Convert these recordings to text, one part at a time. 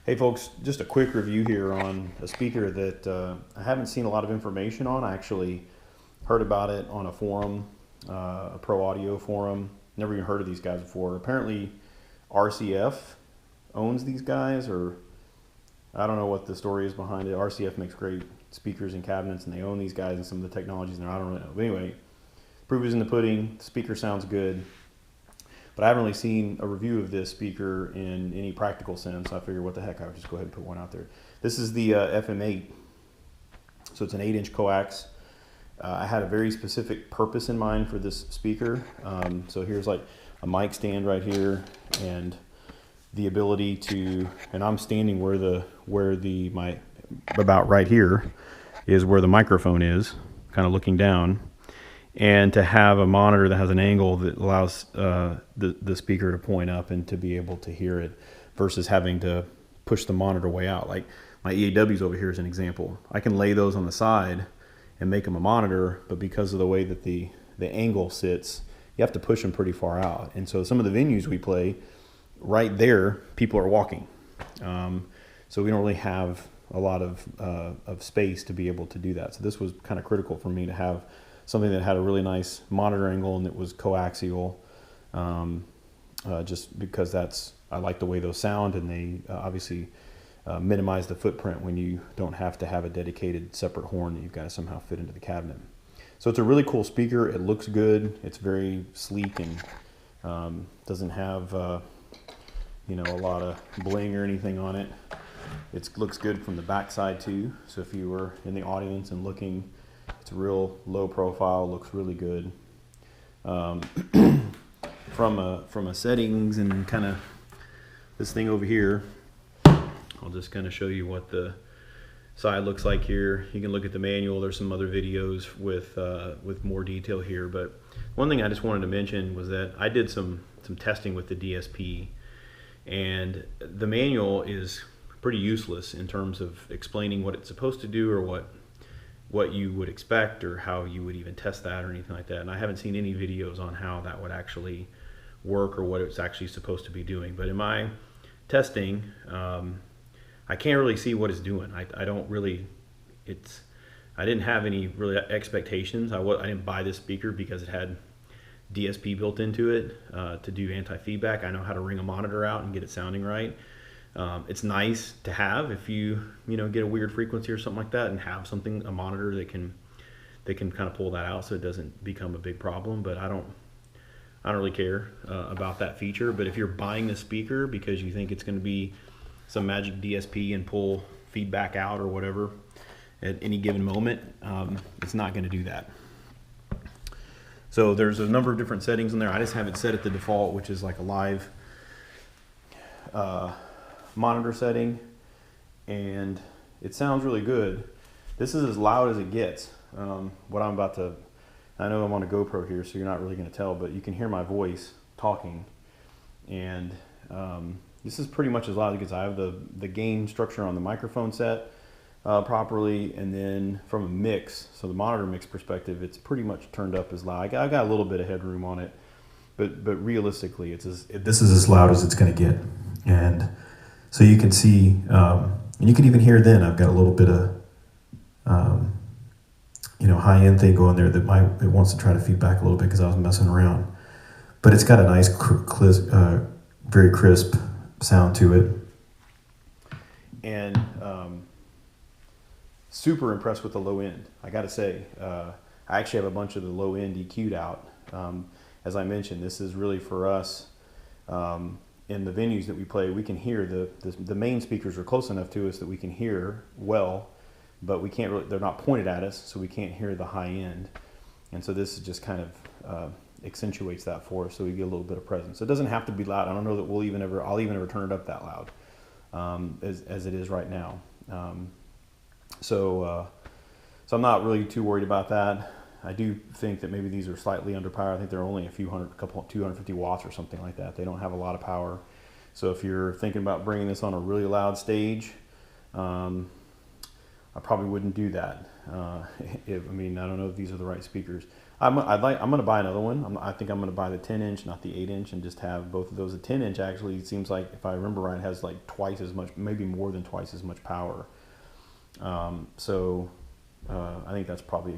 Hey folks, just a quick review here on a speaker that I haven't seen a lot of information on. I actually heard about it on a forum, a pro audio forum. Never even heard of these guys before. Apparently RCF owns these guys, or I don't know what the story is behind it. RCF makes great speakers and cabinets, and they own these guys and some of the technologies in there. I don't really know. But anyway, proof is in the pudding. The speaker sounds good. But I haven't really seen a review of this speaker in any practical sense. I figured, what the heck, I would just go ahead and put one out there. This is the FM8. So it's an 8-inch coax. I had a very specific purpose in mind for this speaker. So here's like a mic stand right here, and the ability to, and I'm standing about right here is where the microphone is, kind of looking down. And to have a monitor that has an angle that allows the speaker to point up and to be able to hear it, versus having to push the monitor way out. Like my EAWs over here is an example. I can lay those on the side and make them a monitor, but because of the way that the angle sits, you have to push them pretty far out. And so some of the venues we play, right there, people are walking. So we don't really have a lot of space to be able to do that. So this was kind of critical for me to have something that had a really nice monitor angle and it was coaxial, just because I like the way those sound, and they obviously minimize the footprint when you don't have to have a dedicated separate horn that you've got to somehow fit into the cabinet. So it's a really cool speaker. It looks good. It's very sleek and doesn't have a lot of bling or anything on it. It looks good from the back side too. So if you were in the audience and looking, it's a real low profile, looks really good. From a settings and kind of this thing over here, I'll just kind of show you what the side looks like here. You can look at the manual. There's some other videos with more detail here, but one thing I just wanted to mention was that I did some testing with the DSP, and the manual is pretty useless in terms of explaining what it's supposed to do, or what you would expect, or how you would even test that or anything like that. And I haven't seen any videos on how that would actually work or what it's actually supposed to be doing. But in my testing, I can't really see what it's doing. I didn't have any really expectations. I didn't buy this speaker because it had DSP built into it to do anti-feedback. I know how to ring a monitor out and get it sounding right. It's nice to have if you get a weird frequency or something like that, and have a monitor that can kind of pull that out so it doesn't become a big problem. But I don't really care about that feature. But if you're buying the speaker because you think it's going to be some magic DSP and pull feedback out or whatever at any given moment, it's not going to do that. So there's a number of different settings in there. I just have it set at the default, which is like a live monitor setting, and it sounds really good. This is as loud as it gets. I know I'm on a GoPro here, so you're not really going to tell, but you can hear my voice talking, and this is pretty much as loud as it gets. I have the gain structure on the microphone set properly, and then from a mix, so the monitor mix perspective, it's pretty much turned up as loud. I got a little bit of headroom on it, but realistically, this is as loud as it's going to get. And so you can see, and you can even hear then, I've got a little bit of, high-end thing going there that it wants to try to feedback a little bit because I was messing around. But it's got a nice, very crisp sound to it. And super impressed with the low end. I got to say, I actually have a bunch of the low end EQ'd out. As I mentioned, this is really for us. In the venues that we play, we can hear the main speakers are close enough to us that we can hear well, but we can't really, they're not pointed at us, so we can't hear the high end. And so this just kind of accentuates that for us, so we get a little bit of presence. It doesn't have to be loud. I don't know that I'll even ever turn it up that loud as it is right now. So I'm not really too worried about that. I do think that maybe these are slightly underpowered. I think they're only a 250 watts or something like that. They don't have a lot of power. So if you're thinking about bringing this on a really loud stage, I probably wouldn't do that. I don't know if these are the right speakers. I'm going to buy another one. I think I'm going to buy the 10-inch, not the 8-inch, and just have both of those. The 10-inch actually, it seems like, if I remember right, has like twice as much, maybe more than twice as much power. I think that's probably a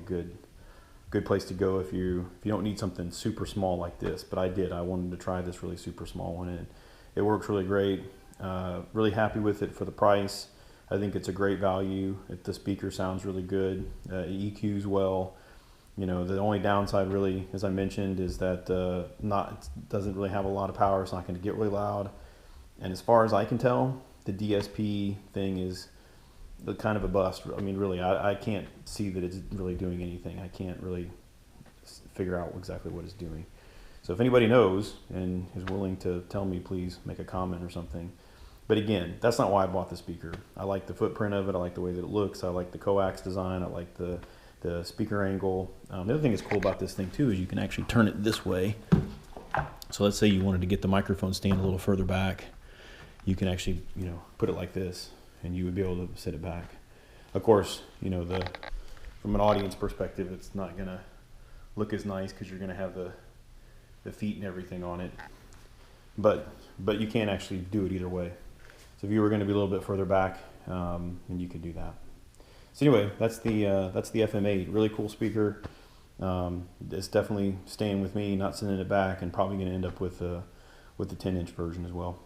good place to go if you don't need something super small like this. But I wanted to try this really super small one, and it works really great. Really happy with it for the price. I think it's a great value. The speaker sounds really good. It EQs well. You know, the only downside really, as I mentioned, is that it doesn't really have a lot of power. It's not going to get really loud. And as far as I can tell, the DSP thing is kind of a bust. I mean, really, I can't see that it's really doing anything. I can't really figure out exactly what it's doing. So if anybody knows and is willing to tell me, please make a comment or something. But again, that's not why I bought the speaker. I like the footprint of it. I like the way that it looks. I like the coax design. I like the speaker angle. The other thing that's cool about this thing too is you can actually turn it this way. So let's say you wanted to get the microphone stand a little further back. You can actually, put it like this, and you would be able to sit it back. Of course, from an audience perspective, it's not gonna look as nice because you're gonna have the feet and everything on it. But you can actually do it either way. So if you were going to be a little bit further back, then you could do that. So anyway, that's the FM8. Really cool speaker. It's definitely staying with me, not sending it back, and probably going to end up with the 10-inch version as well.